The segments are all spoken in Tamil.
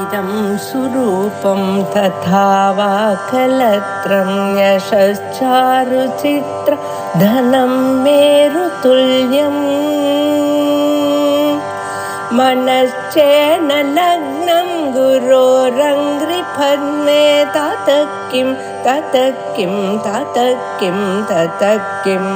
इदं सुरूपं तथा वा कलत्रं यशश्चारुचित्र धनं मेरुतुल्यम् मनश्चेन लग्नं गुरोरङ्घ्रिपद्मे ततः किं ततः किं ततः किं ततः किम्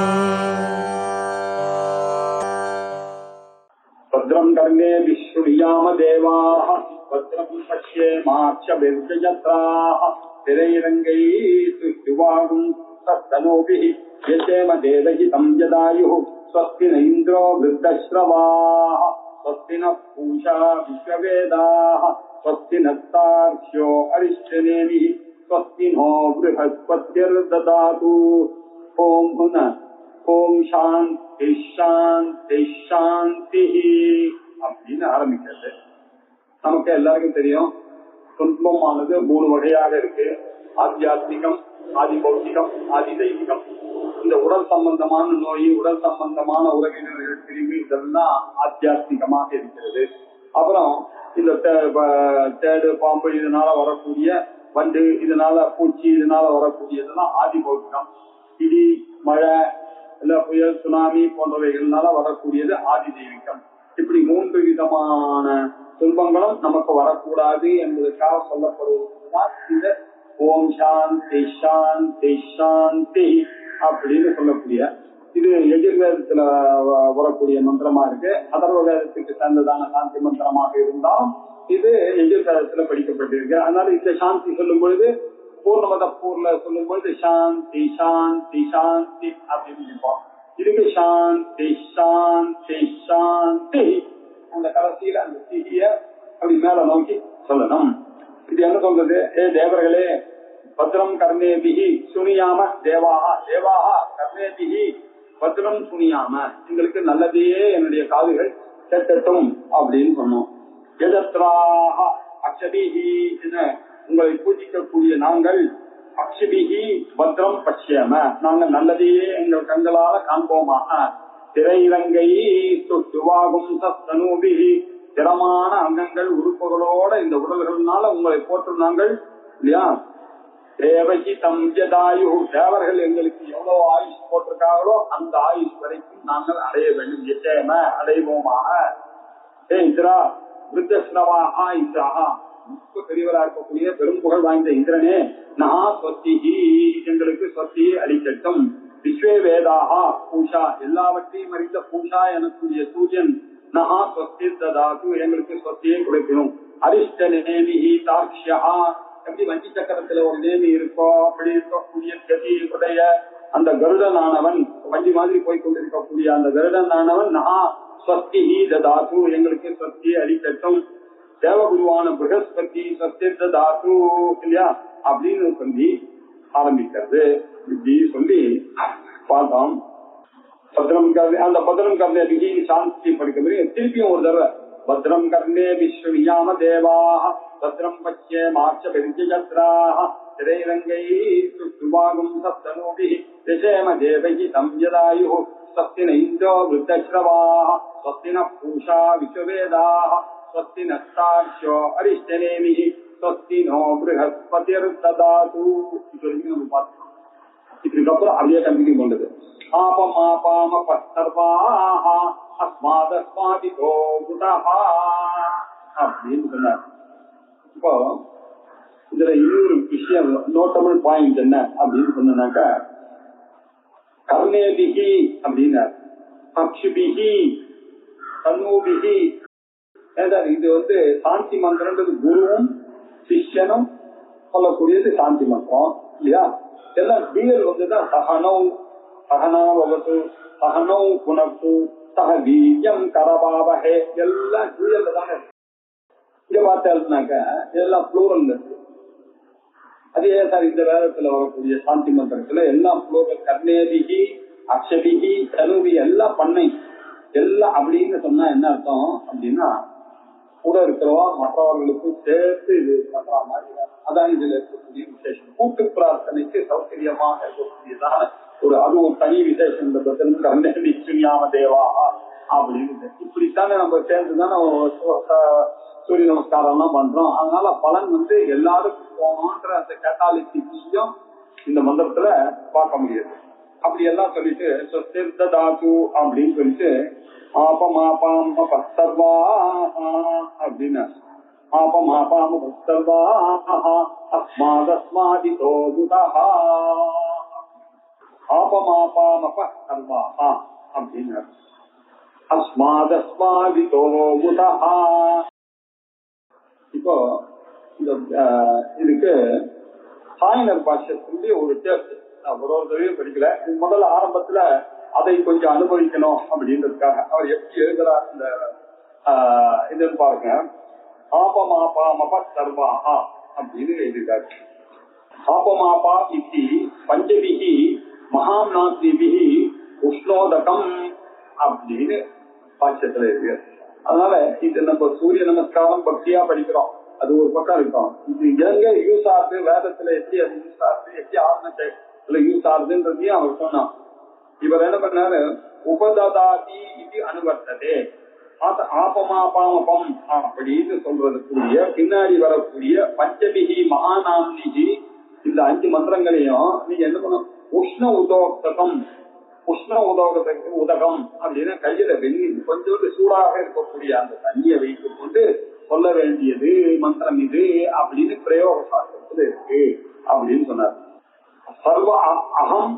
भद्रं कर्णे विश्रुयाम देवाः भद्रं पश्येमाक्षभिर्जयत्राः स्थिरैरङ्गैः सुवागुंस्तनूभिः यजेम देवहितं जदायुः स्वस्ति न इन्द्रो वृद्धश्रवाः स्वस्ति नः पूषा विश्ववेदाः स्वस्ति नस्तार्क्ष्यो अरिष्टनेमिः स्वस्ति नो बृहस्पतिर्ददातु ओम हुना ஓம் சாந்தி சாந்தி சாந்தி அப்படின்னு ஆரம்பிக்கிறது. நமக்கு எல்லாருக்கும் தெரியும், துன்பமானது 3 வகையாக இருக்கு. ஆத்தியாத்மிகம், ஆதி பௌத்திகம், ஆதி தெய்வீகம். இந்த உடல் சம்பந்தமான நோய், உடல் சம்பந்தமான உறவினர்கள் பிரிவு, இதெல்லாம் ஆத்தியாத்மிகமாக இருக்கிறது. அப்புறம் இந்த தேடு, பாம்பு, இதனால வரக்கூடிய வண்டு, இதனால பூச்சி, இதனால வரக்கூடியதெல்லாம் ஆதி பௌத்திகம். இடி, மழை, இல்ல புயல், சுனாமி போன்றவைகள்னால வரக்கூடியது ஆதி தெய்வீகம். இப்படி 3 விதமான துன்பங்களும் நமக்கு வரக்கூடாது என்பதற்காக சொல்லப்படுவதுதான் இந்த ஓம் சாந்தி சாந்தி சாந்தி அப்படின்னு சொல்லக்கூடிய இது எதிர்வேதத்துல வரக்கூடிய மந்திரமா இருக்கு. அதர்வ வேதத்துக்கு சேர்ந்ததான சாந்தி மந்திரமாக இருந்தாலும் இது எதிர்வேதத்துல படிக்கப்பட்டிருக்கு. அதனால இந்த சாந்தி சொல்லும் பொழுது பூர்ணமத பூர்ல சொல்லும் பொழுது சாந்தி சாந்தி சாந்தி அப்படின்னு இருப்போம். இதுக்கு சாந்தி சாந்தி சாந்தி அந்த கடைசியில அந்த சிகிய அப்படி மேல நோக்கி சொல்லணும். இது என்ன சொல்றது? ஏ தேவர்களே, பத்ரம் கர்ணேபிஹி சுனியாம தேவாஹா தேவாஹா கர்ணேபிஹி பத்ரம் சுனியாம, எங்களுக்கு நல்லதையே என்னுடைய காதுகள் கேட்கட்டும் அப்படின்னு சொன்னோம். எதத்ராஹ அக்ஷபிஹி, உங்களை பூஜிக்கக்கூடிய நாங்கள் அக்ஷபிஹி பத்ரம் பஷ்யம, நாங்கள் நல்லதையே எங்கள் கண்களால காண்போமாக. திரையிலங்கை சுவாகும் சனூபிஹி, திறமான அங்கங்கள் உறுப்புகளோட இந்த உடல்கள்னால உங்களை போற்று நாங்கள் இல்லையா. தேவகி தம் ஜதாயு, தேவர்கள் எங்களுக்கு எவ்வளவு ஆயுஷ் போட்டிருக்காங்களோ அந்த ஆயுஷ் வரைக்கும் நாங்கள் அடைய வேண்டும். எச்சேம அடைவோமாக. ஏ இந்திரா விருத்தஸ்ரவாஹா இந்திராஹா, பெரியவராக இருக்கக்கூடிய பெரும் புகழ் வாய்ந்த இந்திரனே, நகா ஸ்வஸ்திஹி, எங்களுக்கு ஸ்வஸ்தியை அளிக்கட்டும். விஸ்வே வேதாஹா பூஷா, எல்லாவற்றையும் அறிந்த பூஷா எனக்கூடிய சூரியன் நகா ஸ்வஸ்தி ததாது, எங்களுக்கு ஸ்வஸ்தியை கொடுக்கணும். அரிஷ்ட நேமிஹி தாக்ஷ்யா, எப்படி வஞ்சி சக்கரத்துல ஒரு நேமி இருக்கோ அப்படி இருக்கக்கூடிய கதியுடைய அந்த கருடனானவன், வஞ்சி மாதிரி போய்கொண்டிருக்கக்கூடிய அந்த கருடனானவன் நகா ஸ்வஸ்திஹி ததாது, எங்களுக்கு ஸ்வஸ்தியை அளிக்கட்டும். தேவகுருவான பிரகஸ்பதி சத்தியத்த தாத்து இல்லையா அப்படின்னு சொல்லி ஆரம்பிக்கிறது. இப்படி சொல்லி பார்த்தோம். பத்ரம் கர்ணே, அந்த பத்ரம் கர்ணே பிஹி சாந்தி படிக்கிறது. திருப்பியும் ஒரு தடவை பத்ரம் கர்ணே விஸ்வயாம தேவாஹ பத்ரம் பச்யே மார்ச்ச பெருஜயத்ராஹ திரைரங்கை சுவாகும் சப்தனூபிஹி யசேம தேவகி தம் ஜதாயுஹு ஸ்வஸ்தி ந இந்திரோ விருத்தஸ்ரவாஹ ஸ்வஸ்தி ந பூஷா விஸ்வவேதாஹ ஸ்வஸ்தி நஸ்தார்க்ஷ்யோ அரிஷ்டநேமிஹி ஸ்வஸ்தி நோ ப்ருஹஸ்பதிர்ததாது. நம்ம பார்த்தோம். இதுக்கப்புறம் அப்படியே கண்டினியூ பண்றது. ஆபம் ஆபாம பஸ்தர்வாஹ அஸ்மாதஸ்மாதிதோ குதஹ அப்படின்னு சொன்னார். இப்போ இதுல இன்னொரு விஷயம், நோட்டபிள் பாயிண்ட் என்ன அப்படின்னு சொன்னாக்கா, கர்ணேபிஹி அப்படின்னார், அக்ஷுபிஹி தன்னூபிஹி. இது சாந்தி மந்திரன்றது குருவும் சிஷ்யனும் சொல்லக்கூடியது சாந்தி மந்திரம் இல்லையா. எல்லாம் டீல் தான் சகனௌ சகனாவது சகனௌ புனப்பு சக வீரியம் கரபாவஹே, எல்லாம் டூயல்ல தானே. இங்க பார்த்தேன்னாக்க இதெல்லாம் ப்ளூரல் இருக்கு. அதே சார் இந்த வேதத்துல வரக்கூடிய சாந்தி மந்திரத்துல எல்லாம் ப்ளூரல். கர்ணேபிஹி அக்ஷபிஹி தனுவி எல்லாம் பண்ணை எல்லாம் அப்படின்னு சொன்னா என்ன அர்த்தம் அப்படின்னா, கூட இருக்கிறவா மற்றவர்களுக்கும் சேர்த்து இது பண்ற மாதிரி. அதான் இதுல இருக்கக்கூடிய விசேஷம். கூட்டு பிரார்த்தனைக்கு சௌகரியமாக இருக்கக்கூடியதான அது ஒரு தனி விசேஷம். இந்த பத்திரம் தேவா அப்படின்னு இப்படித்தானே நம்ம சேர்ந்துதானே சூரிய நமஸ்காரம் எல்லாம் பண்றோம். அதனால பலன் எல்லாருக்கும் போகணும்ன்ற அந்த கேட்டாலிட்டிக் விஷயம் இந்த மந்திரத்துல பார்க்க முடியாது. அப்படி எல்லாம் சொல்லிட்டு தாத்து அப்படின்னு சொல்லிட்டு ஆபமாபாம் பஸ்தர்வா அப்படின்னு ஆபமாபாம் பஸ்தர்வா அஸ்மாதஸ்மாதிதோ புதஹ ஆபமாபாம் பஸ்தர்வா அப்படின்னு அஸ்மாதஸ்மாதிதோ புதஹ. இப்போ இதுக்கு சாயனர் பாஷ்யத்துடைய ஒரு டேஸ்ட் நான் ஒரு தடவையும் படிக்கல. முதல்ல ஆரம்பத்துல அதை கொஞ்சம் அனுபவிக்கணும் அப்படின்றதுக்காக அவர் எப்படி எழுதுறார் இந்த இதுன்னு பாருங்க. ஆபமாபாமப சர்வாஹா அப்படின்னு எழுதியிருக்காரு. ஆபமாபா இத்தி பஞ்சபிகி மகாம்நாசிபிகி உஷ்ணோதகம் அப்படின்னு பாஷ்யத்துல இருக்கு. அதனால இது நம்ம சூரிய நமஸ்காரம் பக்தியா படிக்கிறோம், அது ஒரு பக்கம் இருக்கும். இது எங்க யூஸ் ஆகுது, வேதத்துல எப்படி அது யூஸ் ஆகுது, எப்படி ஆத்ம யூஸ் ஆகுதுன்றதையும் அவர் சொன்னான். இவர் என்ன பண்ணாரு, உபததாதி இது அனுவர்த்ததே ஆபமாபாமபம் அப்படின்னு சொல்றதுக்குரிய பின்னாடி வரக்கூடிய பஞ்சபிகி மகாநாமிகி இந்த 5 மந்திரங்களையும் நீங்க என்ன பண்ணணும், உஷ்ண உதோக்தகம் உஷ்ண உதகம் அப்படின்னா கையில கொஞ்சோண்டு சூடாக இருக்கக்கூடிய அந்த தண்ணியை வைத்துக் கொண்டு சொல்ல வேண்டியது மந்திரம் இது அப்படின்னு பிரயோக சாஸ்திரத்துல இருக்கு அப்படின்னு சொன்னார். சர்வ அகம்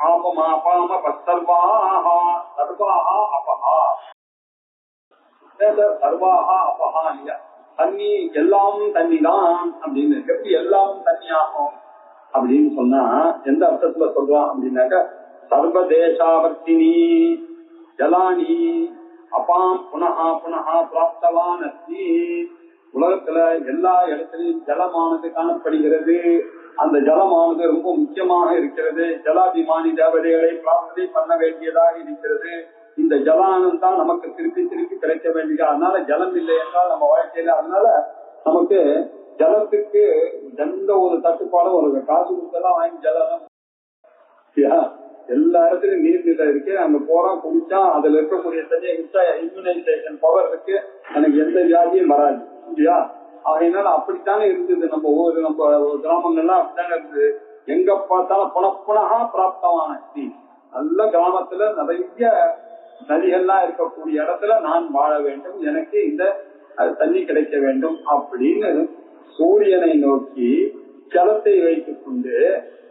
ஆபமாபாம சர்வாஹா சர்வாஹா அபஹா சர்வாஹா அபஹா இல்லையா, தண்ணி எல்லாம் தண்ணி தான் அப்படின்னு. எப்படி எல்லாம் தண்ணி ஆகும் அப்படின்னு சொன்னா எந்த அர்த்தத்துல சொல்றான் அப்படின்னாக்க சர்வதேசாவர்த்தினி ஜலானி அபாம் புனஹா புனஹா பிராப்தவான் அஸ்மி. உலகத்துல எல்லா இடத்திலையும் ஜலமானது காணப்படுகிறது. அந்த ஜலமானது ரொம்ப முக்கியமாக இருக்கிறது. ஜலாபிமானி தேவதைகளை பிரார்த்தனை பண்ண வேண்டியதாக இருக்கிறது. இந்த ஜலானம் தான் நமக்கு திருப்பி திருப்பி கிடைக்க வேண்டியது. அதனால ஜலம் இல்லை என்றால் நம்ம வாழ்க்கையில அதனால நமக்கு ஜலத்துக்கு எந்த ஒரு தட்டுப்பாடும் ஒரு காசு கொடுத்தெல்லாம் வாங்கி ஜலம் எல்லா இடத்துலயும் நீர்நிலை இருக்கு. அங்க போறோம், குடிச்சா அதுல இருக்கக்கூடிய தண்ணியை குடிச்சா இம்யூனைசேஷன் பவர் இருக்கு, எனக்கு எந்த வியாதியும் வராது இல்லையா. அதனால அப்படித்தானே இருந்தது நம்ம ஊரு, நம்ம கிராமங்கள்லாம் அப்படித்தானே இருந்தது. எங்க பார்த்தாலும் புனப்புனகா பிராப்தமான நல்ல கிராமத்துல நிறைய நதிகள்லாம் இருக்கக்கூடிய இடத்துல நான் வாழ வேண்டும், எனக்கு இந்த தண்ணி கிடைக்க வேண்டும் அப்படின்னு சூரியனை நோக்கி ஜலத்தை வைத்துக் கொண்டு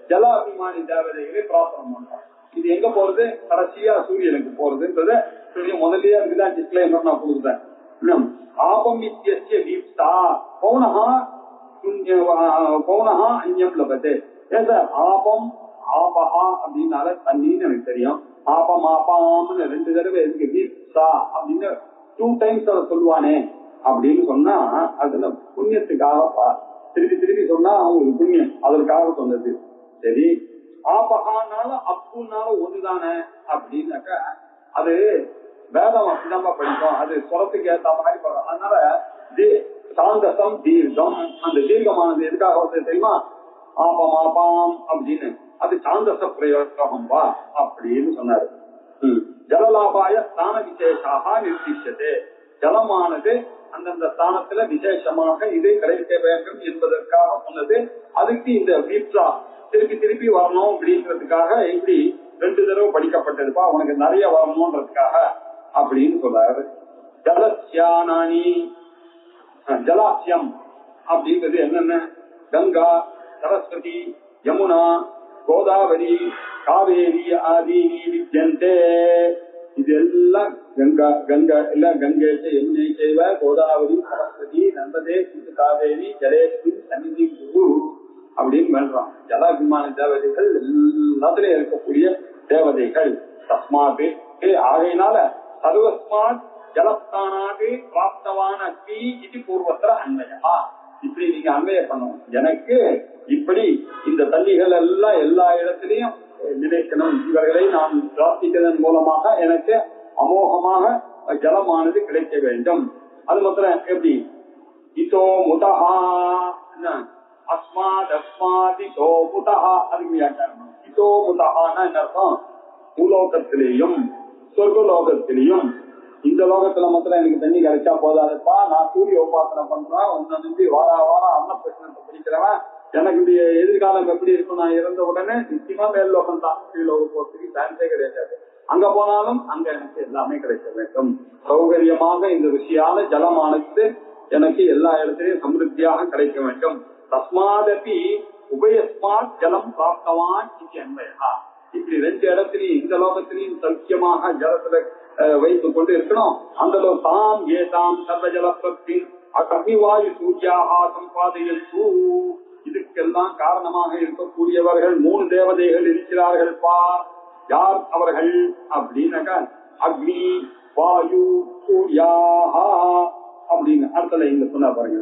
ஜலாபிமானி தேவதைகளை பிரார்த்தனை பண்றோம். இது எங்க போறது, கடைசியா சூரியனுக்கு போறதுன்றத முதல்லயே அதுக்குதான் டிஸ்க்ளைமர் நான் கொடுக்குறேன். ஆபம் இத்தியஸ்ய தீப்தா பௌனஹா பௌனஹா அன்யம் லபதே. ஏன் சார் ஆபம் ஆபஹா அப்படின்னால தண்ணின்னு எனக்கு தெரியும். ஆபம் ஆபாம்னு 2 தடவை இருக்கு. தீப்தா அப்படின்னு 2 times அதை சொல்லுவானே அப்படின்னு சொன்னா அதுல புண்ணியத்துக்காக திருப்பி திருப்பி சொன்னா அவங்களுக்கு புண்ணியம், அதற்காக சொன்னது. சரி, ஆபகானாலும் அப்புனாலும் ஒண்ணுதானே அப்படின்னாக்கா அது வேதம் அப்படிதான் படிக்கும், அது சொலத்துக்கு ஏற்ற மாதிரி படம். அதனால சாந்தசம் தீர்க்கம், அந்த தீர்க்கமானது எதுக்காக வந்து தெரியுமா, ஆபம் ஆபாம் அப்படின்னு அது சாந்தச பிரயோகம் வா அப்படின்னு சொன்னாரு. ஜலலாபாய ஸ்தான விசேஷாக நிர்திஷ்யதே, ஜலமானது அந்தந்த ஸ்தானத்துல விசேஷமாக இது கிடைக்க வேண்டும் என்பதற்காக சொன்னது. அதுக்கு இந்த வீட்ரா திருப்பி திருப்பி வரணும் அப்படின்றதுக்காக இப்படி 2 தடவை படிக்கப்பட்டதுப்பா, உனக்கு நிறைய வரணும்ன்றதுக்காக அப்படின்னு சொல்றாரு. ஜலசியானி ஜலாசியம் அப்படின்றது என்னென்ன, கங்கா சரஸ்வதி யமுனா கோதாவரி காவேரி ஆதி வித்யந்தே. இது எல்லாம் கங்கா கங்கா எல்லாம் கங்கை யமுனை செய்வ கோதாவரி சரஸ்வதி நர்மதே காவேரி ஜலேஸ்மின் சன்னிதி குரு அப்படின்னு வேண்டாம். ஜலாபிமான தேவதைகள் எல்லாத்திலையும் இருக்கக்கூடிய தேவதைகள். தஸ்மாது ஆகையினால சர்வஸ்மாத் ஜலஸ்தானாது பிராப்தவான அஸ்மி இது பூர்வத்திர அன்வயா. இப்படி நீங்க அன்வய பண்ணணும், எனக்கு இப்படி இந்த தண்ணிகள் எல்லாம் எல்லா இடத்திலையும் நினைக்கணும், இவர்களை நான் பிரார்த்திக்கிறதன் மூலமாக எனக்கு அமோகமாக ஜலமானது கிடைக்க வேண்டும். அது மாத்திரம் எப்படி, இதோ முதஹா அஸ்மாத் அஸ்மாதி தோ முதஹா, அதுக்கு வியாக்கியானம். இதோ முதஹான்னா என்ன அர்த்தம், பூலோகத்திலேயும் சொர்க்கலோகத்திலேயும் இந்த லோகத்துல மாத்திரம் எனக்கு தண்ணி கிடைச்சா போதாதுப்பா, நான் சூரிய உபாசனை பண்றேன், உன்னை நம்பி வாரம் அன்ன பிரச்சனை படிக்கிறவன், எனக்கு இந்த எதிர்காலம் எப்படி இருக்கும், நான் இறந்த உடனே நிச்சயமா மேல் லோகம் தான், கீழோகம் போறதுக்கு சான்ஸே கிடையாது. அங்க போனாலும் அங்க எனக்கு எல்லாமே கிடைக்க வேண்டும். சௌகரியமாக இந்த ருசியான ஜலமானது எனக்கு எல்லா இடத்திலையும் சமிருத்தியாக கிடைக்க வேண்டும். தஸ்மாதபி உபயஸ்மாத் ஜலம் பிராப்தவான் இது அன்மையா. இப்படி ரெண்டு இடத்திலையும் இந்த லோகத்திலையும் சௌக்கியமாக ஜலத்துல வைத்துக் கொண்டு இருக்கணும். அந்த தாம் ஏதாம் சர்வ ஜலப்பி அக்னிவாயு சூர்யாக சம்பாதையு. இதுக்கெல்லாம் காரணமாக இருக்கக்கூடியவர்கள் 3 தேவதைகள் இருக்கிறார்கள் பா. யார் அவர்கள் அப்படின்னாக்கா அக்னி வாயு சூர்யாக அப்படின்னு அர்த்தம் இங்க சொன்னா பாருங்க.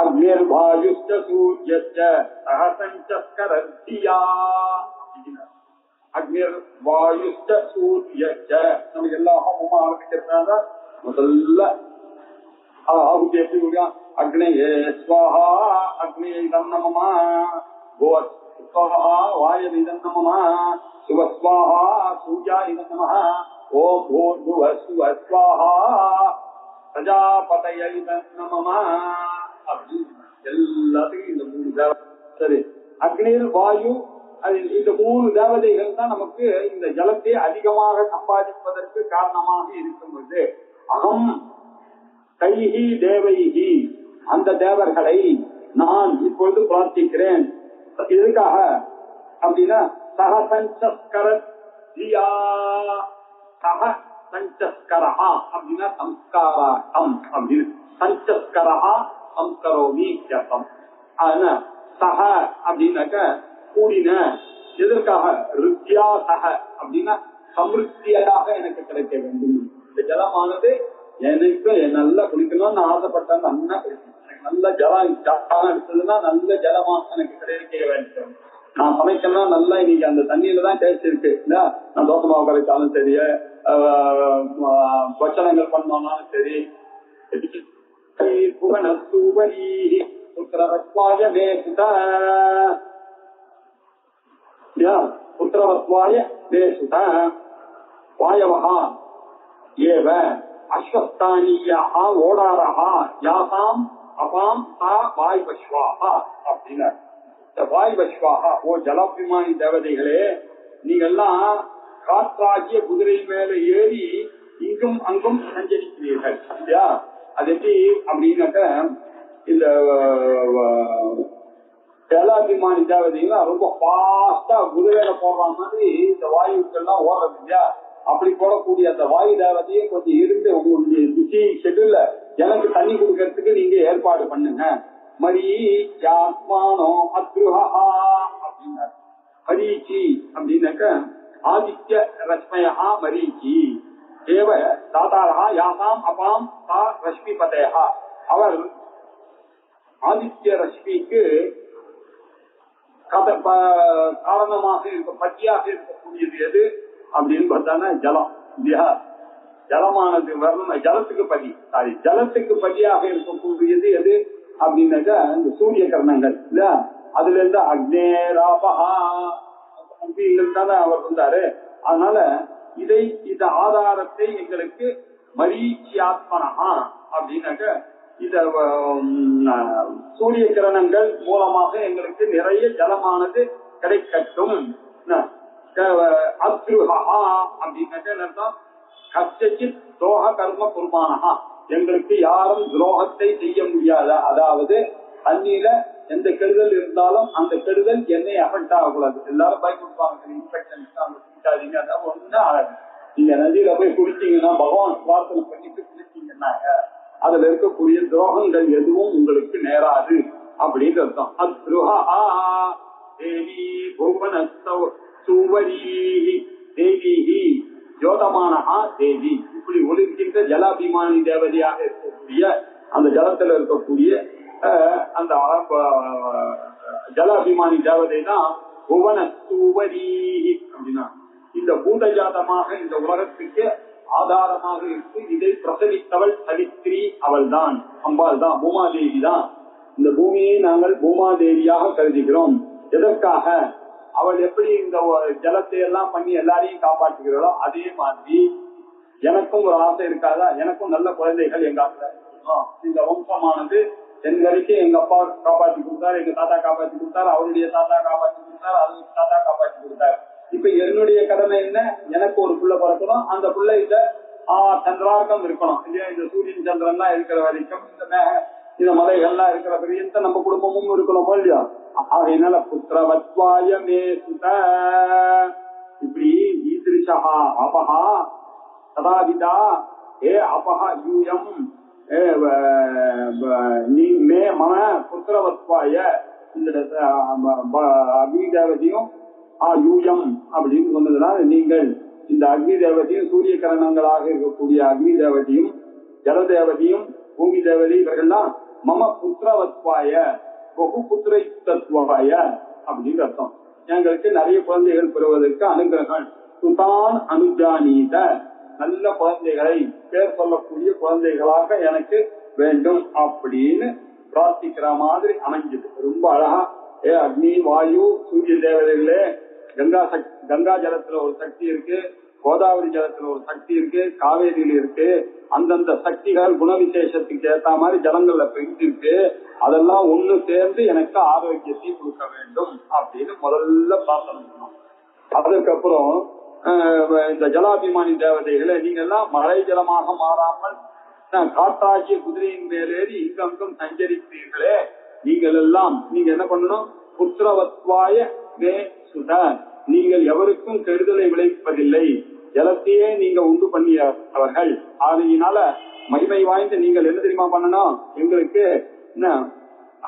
அக்னிர் வாயுஷ்ட சூர்யஸ்ய சஹசஞ்சஸ்கரத்தியா. அக்னிர் வாயுஷ்ட சூர்யஸ்ய நமக்கு எல்லா ஹோமமா ஆரம்பிக்கிறதுனால முதல்ல ஆகுதி எப்படி இருக்கா? அக்னியே ஸ்வாஹா அக்னியம் நமமா, கோஸ்வாஹா வாயவிதம் நமமா, சுவஸ்வாஹா சூர்யாயிதம் நமஹ, ஓம் பூர்வஸ்வஸ்வாஹா பிரஜாபதயிதம் நமமா. அப்படி எல்லாத்துக்கும் இந்த 3 தேவதை. சரி, அக்னிர் வாயு இந்த 3 தேவதைகள் தான் நமக்கு இந்த ஜலத்தை அதிகமாக சம்பாதிப்பதற்கு காரணமாக இருக்கும்போது அகம் கைஹி தேவைஹி அந்த தேவர்களை நான் இப்பொழுது பிரார்த்திக்கிறேன். எதுக்காக அப்படின்னா சஹசஞ்சஸ்கரா சஹசஞ்சஸ்கரஹா அப்படின்னா சம்ஸ்காராட்டம் அப்படின்னு சஞ்சஸ்கரஹா சம்ஸ்கரோமி அர்த்தம். ஆனா சஹ அப்படின்னாக்க கூடின. எதற்காக? ருத்யா சஹ அப்படின்னா சமிருத்தியாக எனக்கு கிடைக்க வேண்டும். இந்த ஜலமானது எனக்கு நல்லா குடிக்கணும்னு ஆசைப்பட்டேன், நல்லா குடிக்கணும். நல்ல ஜலம் எடுத்ததுன்னா நல்ல ஜலமா எனக்கு கிடைக்க வேண்டும். நான் சமைக்கணும் நல்லா, இன்னைக்கு அந்த தண்ணியில தான் டேஸ்ட் இருக்கு. நான் தோசை மாவு கரைச்சாலும் சரி, பட்சணங்கள் பண்ணோம்னாலும் சரி. புத்திரவத்வாய வேசுத வாயவஹா ஏவ அஸ்வஸ்தானியாக ஓடாரஹா யாசாம் அபாம் சா வாய்வஸ்வாஹா அப்படின்னா வாய்வஸ்வாஹா. ஓ ஜலாபிமானி தேவதைகளே, நீங்கெல்லாம் காற்றாகிய குதிரை மேல ஏறி இங்கும் அங்கும் சஞ்சரிக்கிறீர்கள் இல்லையா? அது எப்படி அப்படின்னாக்க இந்த ஜலாபிமானி தேவதைகள் ரொம்ப ஃபாஸ்டா குதிரையில போடுற மாதிரி இந்த வாயுக்கெல்லாம் ஓடுறது இல்லையா? அப்படி போடக்கூடிய அந்த வாயு தேவதையை கொஞ்சம் இருந்து உங்களுடைய பிஸி ஷெட்யூல்ல எனக்கு தண்ணி கொடுக்கறதுக்கு நீங்க ஏற்பாடு பண்ணுங்க. மரீச்சாத்மானோ அத்ருஹா அப்படின்னாரு. மரீச்சி அப்படின்னாக்க ஆதித்ய ரஷ்மயா மரீச்சி தேவ தாதாரா யாசாம் அபாம் சா ரஷ்மி பதயா. அவர் ஆதித்ய ரஷ்மிக்கு காரணமாக இருக்க பத்தியாக இருக்கக்கூடியது எது அப்படின்னு பார்த்தானா ஜலம் இல்லையா? ஜலமானது வரணும். ஜலத்துக்கு பதியாக இருக்கக்கூடியது எது அப்படின்னாக்க இந்த சூரிய கரணங்கள் இல்லையா? அதுல இருந்து அக்னேராபஹா தானே அவர் வந்தாரு. அதனால இந்த ஆதாரத்தை எங்களுக்கு மரீச்சியாத்மனஹா அப்படின்னாக்க இத சூரிய கிரணங்கள் மூலமாக எங்களுக்கு நிறைய ஜலமானது கிடைக்கட்டும். அத்ருஹா அப்படின்னாக்க கஷ்டித் துரோக கர்ம குர்பானஹா, எங்களுக்கு யாரும் துரோகத்தை செய்ய முடியாத, அதாவது தண்ணீர எந்த கெடுதல் இருந்தாலும் அந்த கெடுதல் என்னை அஃபெக்ட் ஆகக்கூடாது. எல்லாரும் பயப்படுவாங்க, இன்ஃபெக்ஷன் குடிக்காதீங்க, அதான் ஒண்ணு ஆகாது. நீங்க நதியில போய் குடிச்சீங்கன்னா பகவான் பிரார்த்தனை பண்ணிட்டு குடிச்சீங்கன்னாங்க அதுல இருக்கக்கூடிய துரோகங்கள் எதுவும் உங்களுக்கு நேராது அப்படின்னு அர்த்தம். அத்ருஹா தேவி புவன சூவரி தேவி ஜோதமானஹா தேவி. இப்படி ஒளிர்கின்ற ஜலாபிமானி தேவதையாக இருக்கக்கூடிய அந்த ஜலத்துல இருக்கக்கூடிய அந்த ஜலாபிமானி தேவதை தான் புவன சூவரி அப்படின்னா இந்த பூதஜாதமாக இந்த உலகத்துக்கு ஆதாரமாக இருக்கு. இதை பிரசவித்தவள் சவித்ரி, அவள் தான், அம்பாள் தான், பூமாதேவி தான். இந்த பூமியை நாங்கள் பூமாதேவியாக கருதுகிறோம். எதற்காக? அவள் எப்படி இந்த ஜலத்தை எல்லாம் பண்ணி எல்லாரையும் காப்பாற்றுகிறாளோ அதே மாதிரி எனக்கும் ஒரு ஆசை இருக்காதா? எனக்கும் நல்ல குழந்தைகள் எங்க ஆசை. இந்த வம்சமானது என் வரைக்கும் எங்க அப்பா காப்பாற்றி கொடுத்தாரு, எங்க தாத்தா காப்பாற்றி கொடுத்தாரு, அவருடைய தாத்தா காப்பாற்றி கொடுத்தாரு, அவருடைய தாத்தா காப்பாற்றி கொடுத்தாரு. இப்ப என்னுடைய கடமை என்ன? எனக்கு ஒரு புள்ள பிறக்கணும். அந்த புள்ள இத சந்திரார்க்கம் இருக்கணும் இல்லையா? இந்த சூரியன் சந்திரன் எல்லாம் இருக்கிற வரைக்கும், இந்த மலைகள்லாம் இருக்கிற வரைக்கும் நம்ம குடும்பமும் இருக்கணும் இல்லையா? ஆகையினால புத்திரவத்வாய மே சுத இப்படி ஈதிருஷா அபஹா சதாவிதா ஏ அபஹா யூயம் மே மன புத்திரவத்வாய இந்த அக்னி தேவதையும் யூயம் அப்படின்னு சொன்னதுனால நீங்கள் இந்த அக்னி தேவதையும் சூரிய கரணங்களாக இருக்கக்கூடிய அக்னி தேவதையும் ஜல தேவதையும் பூமி தேவதை இவர்கள்லாம் மம புத்திரவத்வாய பகு புத்திரத்வாய அப்படின்னு அர்த்தம். எங்களுக்கு நிறைய குழந்தைகள் பெறுவதற்கு அனுகிரகம். சுதான் அனுஜானீத நல்ல குழந்தைகளை பேர் சொல்லக்கூடிய குழந்தைகளாக எனக்கு வேண்டும் அப்படின்னு பிரார்த்திக்கிற மாதிரி அமைஞ்சது. ரொம்ப அழகா அக்னி வாயு சூரிய தேவதைகளே, கங்கா ஜலத்துல ஒரு சக்தி இருக்கு, கோதாவரி ஜலத்துல ஒரு சக்தி இருக்கு, காவேரியில இருக்கு. அந்தந்த சக்திகள் குணவிசேஷத்துக்கு ஏற்ற மாதிரி ஜலங்கள்ல பெய்து இருக்கு. அதெல்லாம் ஒண்ணு சேர்ந்து எனக்கு ஆரோக்கியத்தை கொடுக்க வேண்டும் அப்படின்னு முதல்ல பிரார்த்தனை பண்ணணும். அதுக்கப்புறம் இந்த ஜலாபிமானி தேவதைகளை நீங்க எல்லாம் மழை ஜலமாக மாறாமல் காற்றாகிய குதிரையின் மேலேறி இங்கங்கும் சஞ்சரிக்கிறீர்களே, நீங்கள் எல்லாம் நீங்க என்ன பண்ணணும்? புத்திரவத்வாய மே சுத நீங்கள் எவருக்கும் கெடுதலை விளைவிப்பதில்லை, ஜலத்தையே நீங்க உண்டு பண்ணியவர்கள். ஆகையினால மகிமை வாய்ந்த நீங்கள் என்ன தெரியுமா பண்ணணும்? எங்களுக்கு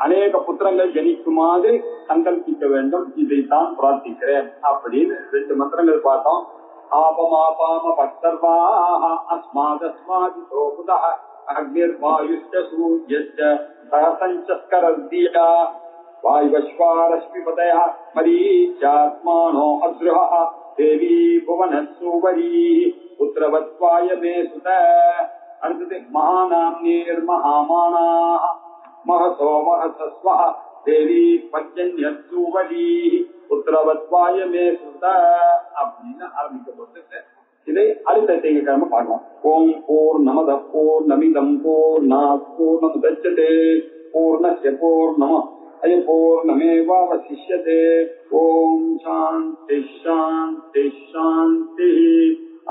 அநேக புத்திரங்கள் ஜனிக்குமாறு சங்கல்பிக்க வேண்டும், இதைத்தான் பிரார்த்திக்கிறேன் அப்படின்னு 2 மந்திரங்கள் பார்த்தோம். ஆபமாபாம பக்தர்வாஹ அஸ்மாதஸ்மாதிதோ புதஹ அக்னிர்வாயுஷ்ச சூர்யஸ்ச சஹசஞ்சஸ்கரத்யா வாயுவஸ்வாரஸ்மிபதய மரீச்சாத்மானோ அத்ருஹ தேவி புவனசூவரி புத்திரவத்வாய மே சுத. அடுத்தது மகாநாம்னீர் மகாமானாஹ மகசோ மகசஸ்வ தேவி பஞ்சன்யசூவரி புத்திரவத்வாய மே சுத அப்படின்னு ஆரம்பிக்கப்பட்டு இதை அடுத்த திங்கட்கிழமை பார்க்கலாம். ஓம் பூர்ணமத பூர்ணமிதம் பூர்ணாத் பூர்ணமுதச்யதே பூர்ணஸ்ய பூர்ணமேவ பூர்ணமேவாவசிஷ்யதே. ஓம் சாந்தி சாந்தி சாந்தி.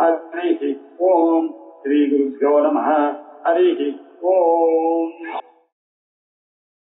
ஹரி ஓம். ஸ்ரீ குருभ्यो நமः. ஹரி ஓம்.